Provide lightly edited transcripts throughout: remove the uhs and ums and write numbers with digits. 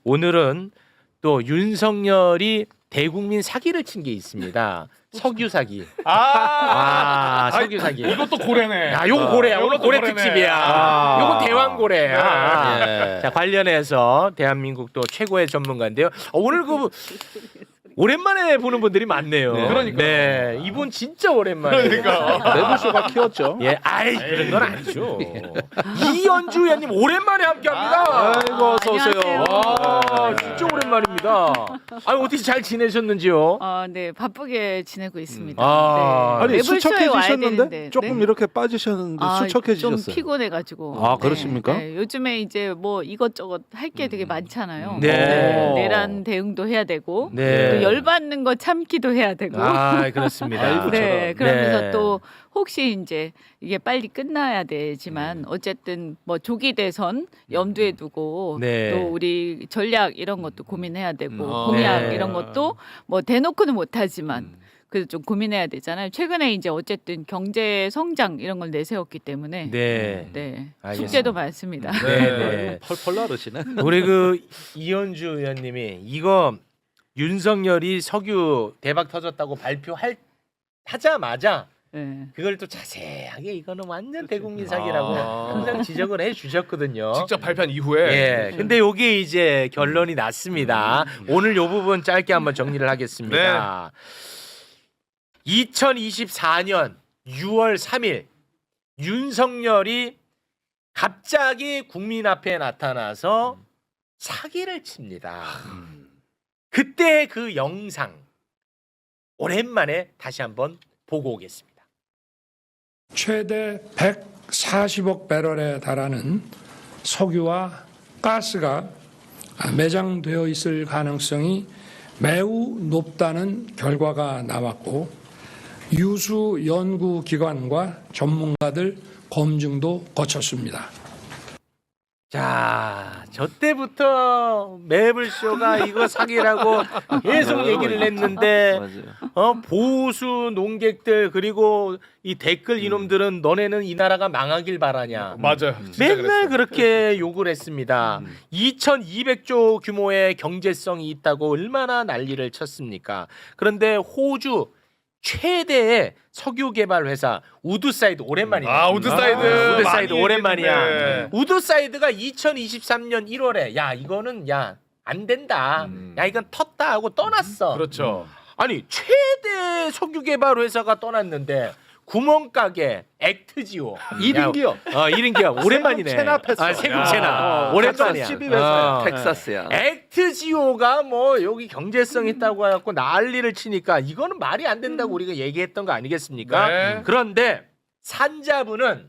오늘은 또 윤석열이 대국민 사기를 친 게 있습니다. 석유 사기. 석유 사기. 이것도 고래네. 요거 고래야. 오늘 이것도 고래 고래네. 특집이야. 요거 대왕 고래야. 네. 자, 관련해서 대한민국 또 최고의 전문가인데요. 오늘 오랜만에 보는 분들이 많네요. 네. 그러니까요. 네, 이분 진짜 오랜만에. 그러니까. 매불쇼가 키웠죠. 예, 그런 건 아니죠. 이현주 의원님 오랜만에 함께합니다. 아이고 어서 오세요. 안녕하세요. 와, 진짜 오랜만입니다. 어떻게 잘 지내셨는지요? 네, 바쁘게 지내고 있습니다. 아, 네. 아니 매불쇼에 와야 수척해지셨는데 되는데, 조금 네? 이렇게 빠지셨는데 수척해지셨어요. 좀 피곤해가지고. 아, 그렇습니까? 네, 요즘에 이제 뭐 이것저것 할 게 되게 많잖아요. 네. 내란 대응도 해야 되고, 네. 또 열받는 거 참기도 해야 되고. 그렇습니다. 아이고, 네, 그러면서 네. 또 혹시 이제 이게 빨리 끝나야 되지만 어쨌든 뭐 조기 대선 염두에 두고 네. 또 우리 전략 이런 것도 고민해야 되고 아. 공약 네. 이런 것도 뭐 대놓고는 못하지만 그래도 좀 고민해야 되잖아요. 최근에 이제 어쨌든 경제 성장 이런 걸 내세웠기 때문에 네. 네, 알겠습니다. 숙제도 많습니다. 네. 펄펄 나르시네. 우리 이현주 의원님이 이거 윤석열이 석유 대박 터졌다고 하자마자 네. 그걸 또 자세하게 이거는 완전 대국민 사기라고 항상 지적을 해주셨거든요. 직접 발표한 이후에. 예. 근데 요게 이제 결론이 났습니다. 오늘 요 부분 짧게 한번 정리를 하겠습니다. 2024년 6월 3일 윤석열이 갑자기 국민 앞에 나타나서 사기를 칩니다. 그때 그 영상 오랜만에 다시 한번 보고 오겠습니다. 최대 140억 배럴에 달하는 석유와 가스가 매장되어 있을 가능성이 매우 높다는 결과가 나왔고 유수 연구기관과 전문가들 검증도 거쳤습니다. 자, 저 때부터 매블쇼가 이거 사기라고 계속 얘기를 했는데 보수 농객들 그리고 이 댓글 이놈들은 너네는 이 나라가 망하길 바라냐. 맞아요. 진짜 맨날 그랬어요. 그렇게 욕을 했습니다. 2200조 규모의 경제성이 있다고 얼마나 난리를 쳤습니까? 그런데 호주 최대의 석유 개발 회사 우드사이드 오랜만이네. 우드사이드. 우드사이드 많이 오랜만이야. 얘기했는데. 우드사이드가 2023년 1월에 이거는 안 된다. 이건 텄다 하고 떠났어. 그렇죠. 아니 최대 석유 개발 회사가 떠났는데 구멍가게 액트지오 1인 기업. 1인 기업 오랜만이네. 세금 체납했어. 세금 체납 오랜만이야. 12회사야. 텍사스야. 액트지오가 뭐 여기 경제성 있다고 해갖고 난리를 치니까 이거는 말이 안 된다고 우리가 얘기했던 거 아니겠습니까? 네. 그런데 산자부는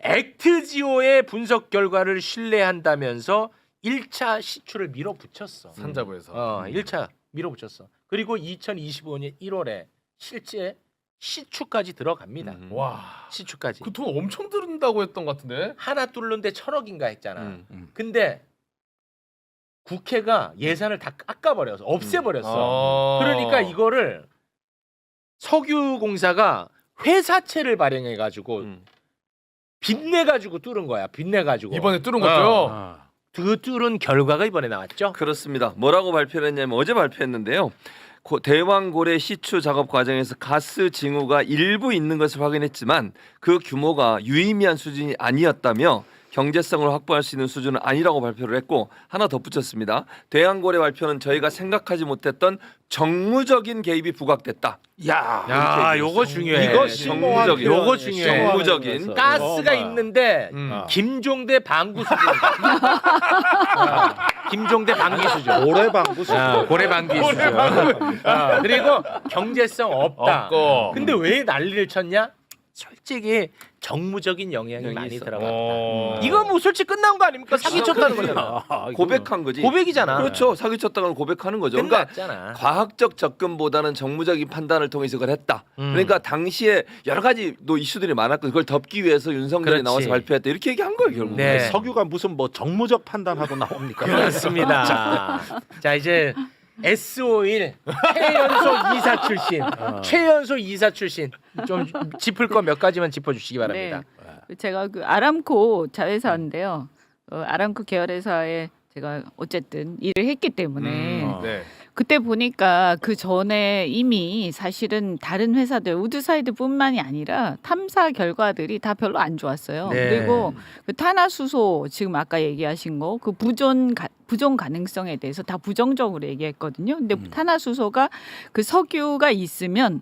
액트지오의 분석 결과를 신뢰한다면서 1차 시추를 밀어붙였어. 산자부에서. 1차 밀어붙였어. 그리고 2025년 1월에 실제 시추까지 들어갑니다. 와. 시추까지. 그 돈 엄청 들은다고 했던 것 같은데. 하나 뚫는데 1,000억인가 했잖아. 근데 국회가 예산을 다 깎아버려서 없애버렸어. 그러니까 이거를 석유공사가 회사채를 발행해가지고 빚내가지고 뚫은 거야. 빚내가지고. 이번에 뚫은 거죠. 그 뚫은 결과가 이번에 나왔죠. 그렇습니다. 뭐라고 발표를 했냐면 어제 발표했는데요. 대왕고래 시추 작업 과정에서 가스 징후가 일부 있는 것을 확인했지만 그 규모가 유의미한 수준이 아니었다며 경제성을 확보할 수 있는 수준은 아니라고 발표를 했고 하나 덧붙였습니다. 대왕고래 발표는 저희가 생각하지 못했던 정무적인 개입이 부각됐다. 야, 요거 중요해. 이거 정무적인. 요거 중요해. 정무적인. 가스가 있는데 김종대 방구 수준. 김종대 방귀 수준. 고래 방구 고래 방귀 수준. 그리고 경제성 없다. 없고. 근데 왜 난리를 쳤냐? 솔직히 정무적인 영향이 많이 있어. 들어갔다. 이거 이거 뭐 솔직히 끝난 거 아닙니까? 사기 쳤다는 거잖아. 고백한 거지. 고백이잖아. 그렇죠. 사기 쳤다는 건 고백하는 거죠. 그러니까 끝났잖아. 과학적 접근보다는 정무적인 판단을 통해서 그걸 했다. 그러니까 당시에 여러 가지 또 이슈들이 많았고 그걸 덮기 위해서 윤석열이 그렇지. 나와서 발표했다. 이렇게 얘기한 거예요 결국. 네. 석유가 무슨 뭐 정무적 판단하고 나옵니까? 그렇습니다. 자 이제 S51 최연소 이사 출신, 최연소 이사 출신 좀 짚을 거 몇 가지만 짚어주시기 바랍니다. 제가 그 아람코 자회사인데요. 아람코 계열회사의 제가 어쨌든 일을 했기 때문에 네. 그때 보니까 그 전에 이미 사실은 다른 회사들 우드사이드뿐만이 아니라 탐사 결과들이 다 별로 안 좋았어요. 네. 그리고 그 탄화수소 지금 아까 얘기하신 거 그 부존 가능성에 대해서 다 부정적으로 얘기했거든요. 근데 탄화수소가 그 석유가 있으면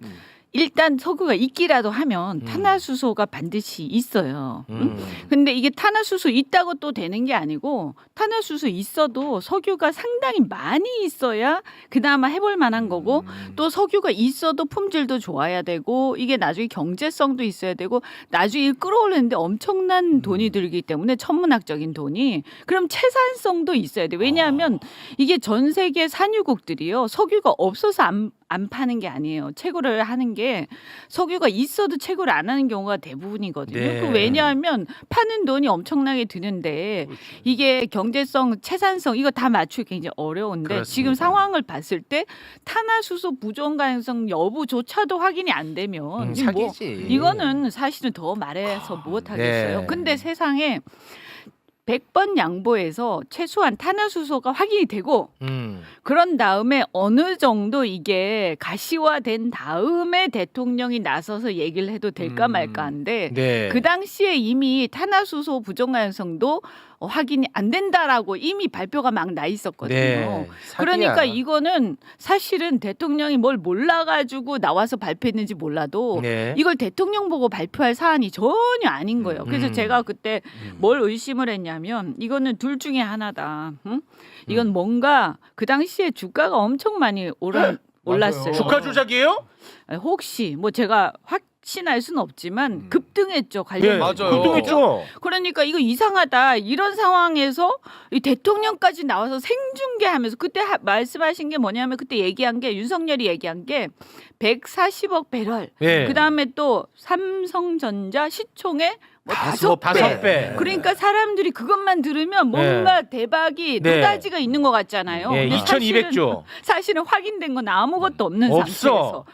일단 석유가 있기라도 하면 탄화수소가 반드시 있어요. 응? 근데 이게 탄화수소 있다고 또 되는 게 아니고 탄화수소 있어도 석유가 상당히 많이 있어야 그나마 해볼 만한 거고 또 석유가 있어도 품질도 좋아야 되고 이게 나중에 경제성도 있어야 되고 나중에 끌어올리는데 엄청난 돈이 들기 때문에 천문학적인 돈이 그럼 채산성도 있어야 돼. 왜냐하면 이게 전 세계 산유국들이요 석유가 없어서 안 파는 게 아니에요. 채굴을 하는 게 석유가 있어도 채굴을 안 하는 경우가 대부분이거든요. 네. 그 왜냐하면 파는 돈이 엄청나게 드는데 이게 경제성, 채산성 이거 다 맞추기 굉장히 어려운데 그렇습니다. 지금 상황을 봤을 때 탄화수소 부족 가능성 여부조차도 확인이 안 되면 이게 뭐 사기지. 이거는 사실은 더 말해서 못하겠어요. 네. 근데 세상에 100번 양보해서 최소한 탄화수소가 확인이 되고 그런 다음에 어느 정도 이게 가시화된 다음에 대통령이 나서서 얘기를 해도 될까 말까 한데 네. 그 당시에 이미 탄화수소 부족 가능성도 확인이 안 된다라고 이미 발표가 막 나 있었거든요. 네. 사기야. 그러니까 이거는 사실은 대통령이 뭘 몰라가지고 나와서 발표했는지 몰라도 네. 이걸 대통령 보고 발표할 사안이 전혀 아닌 거예요. 그래서 제가 그때 뭘 의심을 했냐면 이거는 둘 중에 하나다. 응? 이건 뭔가 그 당시에 주가가 엄청 많이 올랐어요. 주가 조작이에요? 혹시 뭐 제가 확신할 수는 없지만 급등했죠. 네, 관련 맞아요. 급등했죠. 그러니까 이거 이상하다. 이런 상황에서 이 대통령까지 나와서 생중계하면서 그때 말씀하신 게 뭐냐면 그때 얘기한 게 윤석열이 얘기한 게 140억 배럴. 네. 그다음에 또 삼성전자 시총의 뭐 다섯 5배. 그러니까 사람들이 그것만 들으면 뭔가 대박이 네. 노다지가 있는 것 같잖아요. 예, 근데 2,200조. 사실은 확인된 건 아무것도 없는 없어. 상태에서.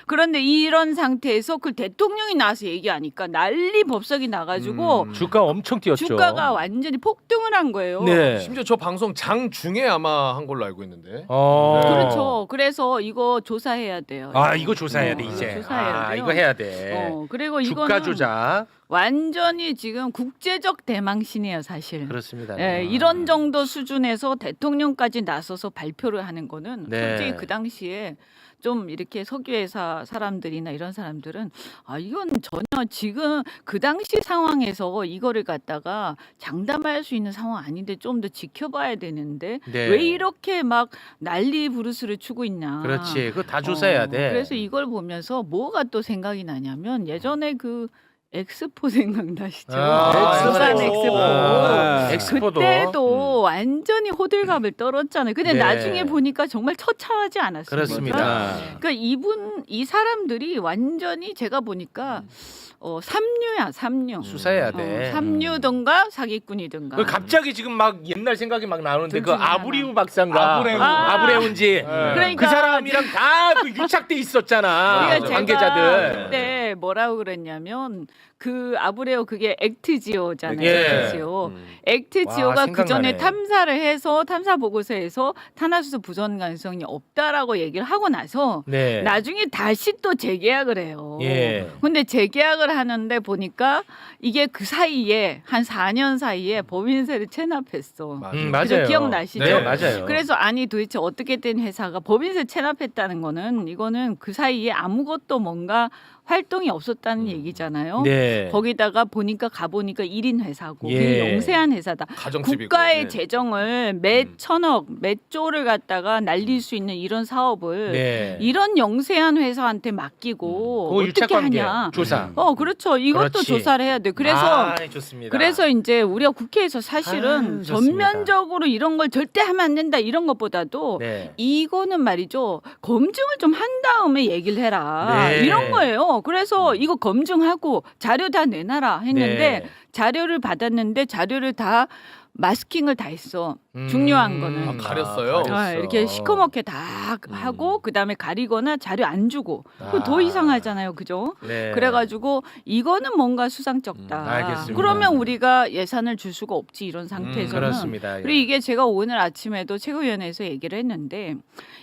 그런데 이런 상태에서 그 대통령이 나와서 얘기하니까 난리 법석이 나가지고 주가 엄청 뛰었죠. 주가가 완전히 폭등을 한 거예요. 네. 심지어 저 방송 장 중에 아마 한 걸로 알고 있는데. 그렇죠. 그래서 이거 조사해야 돼요. 아, 이거 조사해야 돼 이제. 조사해야 돼요. 이거 해야 돼. 그리고 주가 이거는 조작. 완전히 지금 국제적 대망신이에요, 사실. 그렇습니다. 예, 이런 정도 수준에서 대통령까지 나서서 발표를 하는 거는 네. 솔직히 그 당시에 좀 이렇게 석유회사 사람들이나 이런 사람들은 아 이건 전혀 지금 그 당시 상황에서 이거를 갖다가 장담할 수 있는 상황 아닌데 좀 더 지켜봐야 되는데 네. 왜 이렇게 막 난리 부르스를 추고 있냐. 그렇지. 그거 다 조사해야 돼. 그래서 이걸 보면서 뭐가 또 생각이 나냐면 예전에 그 엑스포 생각나시죠? 부산 엑스포. 엑스포도. 그때도 완전히 호들갑을 떨었잖아요. 근데 네. 나중에 보니까 정말 처참하지 않았습니까? 그렇습니다. 그러니까 이 사람들이 완전히 제가 보니까 삼류야, 삼류. 수사해야 돼. 삼류든가 사기꾼이든가. 그 갑자기 지금 막 옛날 생각이 막 나오는데 둘 그 중에 하나. 아브리우 박사인가 아브레우. 아브레운지 그러니까 그 사람이랑 다 그 유착돼 있었잖아. 그러니까 제가 관계자들. 그때 뭐라고 그랬냐면 그 아브레오 그게 액트지오잖아요. 예. 액트지오. 액트지오가 와, 그 전에 생각나네. 탐사를 해서 탐사 보고서에서 탄화수소 부전 가능성이 없다라고 얘기를 하고 나서 네. 나중에 다시 또 재계약을 해요. 예. 근데 재계약을 하는데 보니까 이게 그 사이에 한 4년 사이에 법인세를 체납했어. 맞아요. 그죠? 기억나시죠? 네, 맞아요. 그래서 아니 도대체 어떻게 된 회사가 법인세 체납했다는 거는 이거는 그 사이에 아무것도 뭔가 활동이 없었다는 얘기잖아요. 네. 거기다가 보니까 가보니까 1인 회사고 예. 되게 영세한 회사다. 가정집이고. 국가의 네. 재정을 몇 천억, 몇 조를 갖다가 날릴 수 있는 이런 사업을 네. 이런 영세한 회사한테 맡기고 그거 어떻게 유착관계 하냐. 조사. 그렇죠. 이것도 그렇지. 조사를 해야 돼. 그래서 좋습니다. 그래서 이제 우리가 국회에서 사실은 아유, 좋습니다. 전면적으로 이런 걸 절대 하면 안 된다 이런 것보다도 네. 이거는 말이죠. 검증을 좀 한 다음에 얘기를 해라. 네. 이런 거예요. 그래서 이거 검증하고 자료 다 내놔라 했는데 네. 자료를 받았는데 자료를 다 마스킹을 다 했어. 중요한 거는. 가렸어요? 이렇게 시커멓게 다 하고 그다음에 가리거나 자료 안 주고 그거 더 이상하잖아요, 그죠? 네. 그래가지고 이거는 뭔가 수상쩍다. 알겠습니다. 그러면 우리가 예산을 줄 수가 없지 이런 상태에서는. 그렇습니다. 그리고 이게 제가 오늘 아침에도 최고위원회에서 얘기를 했는데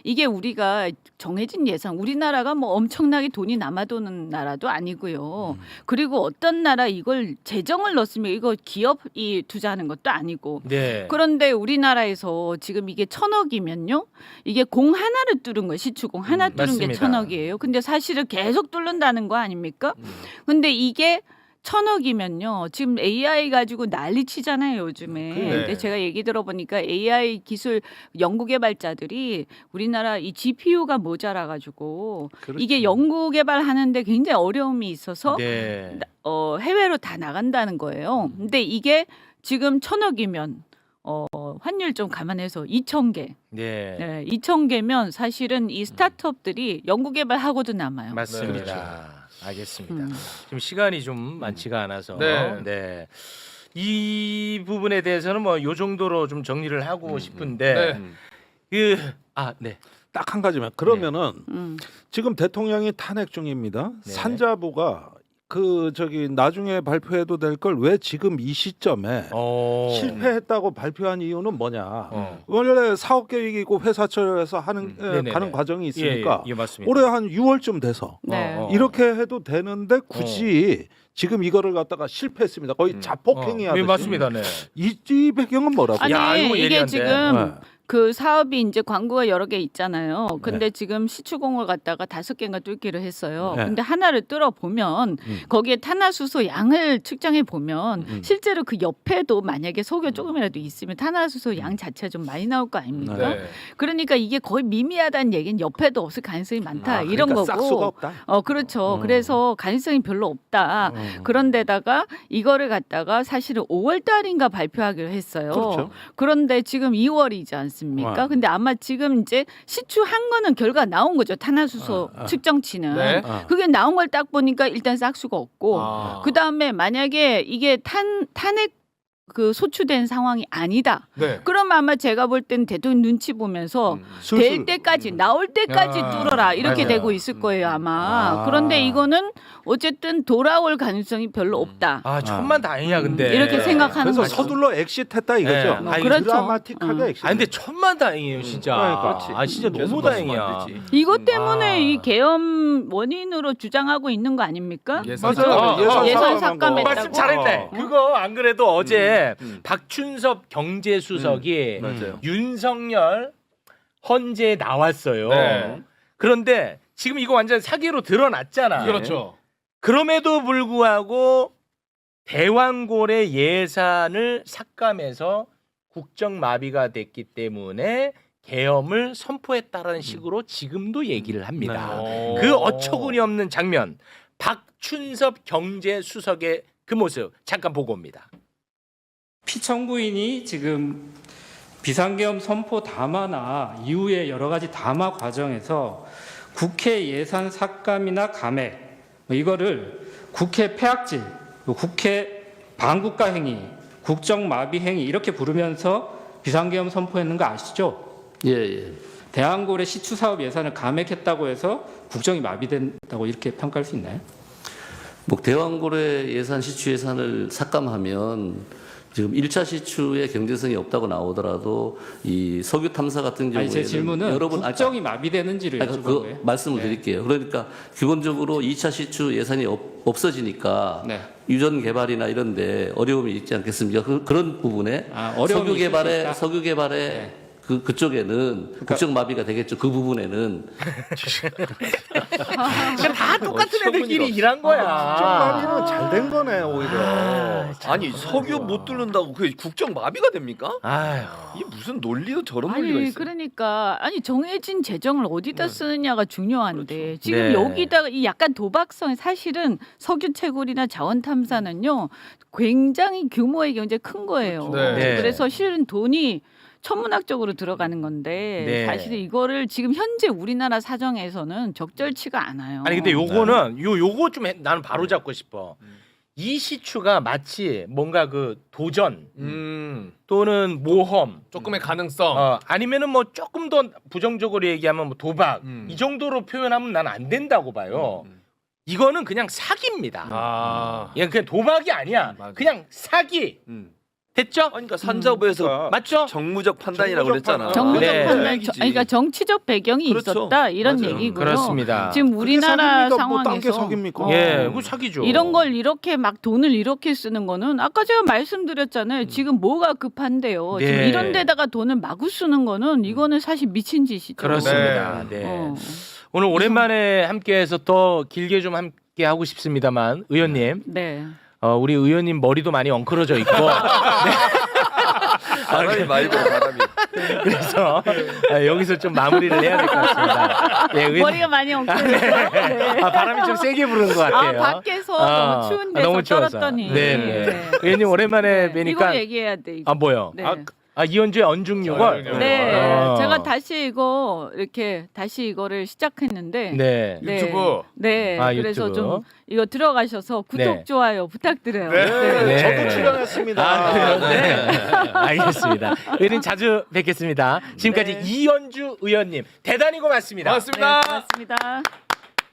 이게 우리가 정해진 예산, 우리나라가 뭐 엄청나게 돈이 남아도는 나라도 아니고요. 그리고 어떤 나라 이걸 재정을 넣었으면 이거 기업이 투자하는 것도 아니고. 네. 그런데 우리나라에서 지금 이게 1,000억이면요. 이게 공 하나를 뚫은 거예요. 시추공 하나 뚫은 게 맞습니다. 1,000억이에요. 근데 사실은 계속 뚫는다는 거 아닙니까? 근데 이게 1,000억이면요. 지금 AI 가지고 난리 치잖아요, 요즘에. 네. 근데 제가 얘기 들어보니까 AI 기술 연구 개발자들이 우리나라 이 GPU가 모자라 가지고 그렇지. 이게 연구 개발하는데 굉장히 어려움이 있어서 네. 해외로 다 나간다는 거예요. 근데 이게 지금 1,000억이면 환율 좀 감안해서 2,000개. 네. 네, 2,000개면 사실은 이 스타트업들이 연구 개발하고도 남아요. 맞습니다. 알겠습니다. 음. 지금 시간이 좀 많지가 않아서 네. 이 부분에 대해서는 뭐 요 정도로 좀 정리를 하고 싶은데 네. 네. 딱 한 가지만 그러면은 음. 지금 대통령이 탄핵 중입니다. 네. 산자부가 나중에 발표해도 될 걸 왜 지금 이 시점에 실패했다고 발표한 이유는 뭐냐? 원래 사업 계획이고 회사 처리해서 네네네. 가는 과정이 있으니까 예, 맞습니다. 올해 한 6월쯤 돼서 네. 이렇게 해도 되는데 굳이 지금 이거를 갖다가 실패했습니다. 거의 자폭행위하듯이. 예, 맞습니다. 네. 이 배경은 뭐라고? 아니 야, 이거 이게 예리한데. 지금 네. 그 사업이 이제 광고가 여러 개 있잖아요. 근데 네. 지금 시추공을 갖다가 5개인가 뚫기로 했어요. 네. 근데 하나를 뚫어 보면 거기에 탄화수소 양을 측정해 보면 실제로 그 옆에도 만약에 석유 조금이라도 있으면 탄화수소 양 자체가 좀 많이 나올 거 아닙니까? 네. 그러니까 이게 거의 미미하다는 얘기는 옆에도 없을 가능성이 많다 이런 그러니까 거고. 싹 수가 없다. 그렇죠. 그래서 가능성이 별로 없다. 그런데다가 이거를 갖다가 사실은 5월 달인가 발표하기로 했어요. 그렇죠. 그런데 지금 2월이지 않습니까? 와. 근데 아마 지금 이제 시추한 거는 결과 나온 거죠. 탄화수소 측정치는. 네. 그게 나온 걸 딱 보니까 일단 싹수가 없고 아. 그다음에 만약에 이게 탄핵 그 소추된 상황이 아니다. 네. 그럼 아마 제가 볼 땐 대통령 눈치 보면서 슬슬. 될 때까지 나올 때까지 야, 뚫어라 이렇게 맞아요. 되고 있을 거예요 아마. 아. 그런데 이거는 어쨌든 돌아올 가능성이 별로 없다. 천만 다행이야 근데. 이렇게 생각하는 그래서 거죠. 서둘러 엑시트했다 이거죠. 네. 아니, 그렇죠. 드라마틱하게 엑시트. 근데 천만 다행이에요 진짜. 그러니까. 진짜 너무 다행이야. 이것 때문에 아. 이 계엄 원인으로 주장하고 있는 거 아닙니까? 맞아요. 예산 삭감했다고. 말씀 잘했네. 그거 안 그래도 어제 박춘섭 경제수석이 맞아요. 윤석열 헌재에 나왔어요. 네. 그런데 지금 이거 완전 사기로 드러났잖아. 그렇죠. 그럼에도 불구하고 대왕고래 예산을 삭감해서 국정 마비가 됐기 때문에 계엄을 선포했다라는 식으로 지금도 얘기를 합니다. 네. 그 어처구니 없는 장면, 박춘섭 경제수석의 그 모습 잠깐 보고 옵니다. 피청구인이 지금 비상계엄 선포 담화나 이후의 여러 가지 담화 과정에서 국회 예산 삭감이나 감액 이거를 국회 폐악질, 국회 반국가 행위, 국정 마비 행위 이렇게 부르면서 비상계엄 선포했는 거 아시죠? 예. 대왕고래 시추 사업 예산을 감액했다고 해서 국정이 마비된다고 이렇게 평가할 수 있나요? 뭐 대왕고래 예산 시추 예산을 삭감하면 지금 1차 시추의 경제성이 없다고 나오더라도 이 석유 탐사 같은 경우에는 아니, 제 질문은 여러분 국정이 마비되는지를 여쭤본 그 거예요. 말씀을 네. 드릴게요. 그러니까 기본적으로 2차 시추 예산이 없어지니까 네. 유전 개발이나 이런데 어려움이 있지 않겠습니까? 그런 부분에 어려움이 있을 수 있다? 석유 개발에 네. 그쪽에는 국정 마비가 되겠죠. 그 부분에는 그러니까 다 똑같은 애들끼리 일한 거야. 국정마비는 잘 된 거네 오히려. 아니 석유 못 뚫는다고 그게 국정 마비가 됩니까? 아휴. 이게 무슨 논리도 저런 논리가 아니 있어요. 그러니까 정해진 재정을 어디다 쓰느냐가 중요한데 지금 네. 여기다가 이 약간 도박성 사실은 석유 채굴이나 자원 탐사는요 굉장히 규모의 경제 큰 거예요. 네. 네. 그래서 실은 돈이 천문학적으로 들어가는 건데 네. 사실 이거를 지금 현재 우리나라 사정에서는 적절치가 않아요. 아니 근데 요거는 요거 좀 나는 바로 잡고 싶어. 이 시추가 마치 뭔가 그 도전 또는 모험 조금의 가능성. 아니면은 뭐 조금 더 부정적으로 얘기하면 뭐 도박 이 정도로 표현하면 난 안 된다고 봐요. 이거는 그냥 사기입니다. 아. 그냥 도박이 아니야. 맞아. 그냥 사기. 됐죠? 그러니까 산자부에서 맞죠? 정무적 판단이라고 그랬잖아. 정무적 네. 판단, 그러니까 정치적 배경이 그렇죠. 있었다 이런 맞아요. 얘기고요. 그렇습니다. 지금 우리나라 딴게 상황에서 사기입니까? 예, 그거 사기죠. 이런 걸 이렇게 막 돈을 이렇게 쓰는 거는 아까 제가 말씀드렸잖아요. 지금 뭐가 급한데요. 네. 지금 이런 데다가 돈을 마구 쓰는 거는 이거는 사실 미친 짓이죠. 그렇습니다. 네. 어. 오늘 오랜만에 함께해서 더 길게 좀 함께 하고 싶습니다만 의원님, 네. 우리 의원님 머리도 많이 엉클어져 있고 바람이 많이 불어 바람이. 그래서 여기서 좀 마무리를 해야 될 것 같습니다. 네, 의원님. 머리가 많이 엉켜서 네. 바람이 좀 세게 부는 것 같아요. 밖에서 너무 추운 데서 너무 추워서. 떨었더니. 네, 네. 의원님 오랜만에 네. 뵈니까 이거 얘기해야 돼. 이거. 뭐요? 네. 이현주의 언중유걸. 네, 제가 다시 다시 이거를 시작했는데, 네. 유튜브. 네, 그래서 유튜브. 좀 이거 들어가셔서 구독, 네. 좋아요 부탁드려요. 네. 저도 출연했습니다. 그래요? 네. 알겠습니다. 의원님 자주 뵙겠습니다. 지금까지 네. 이현주 의원님 대단히 고맙습니다. 고맙습니다. 네, 고맙습니다.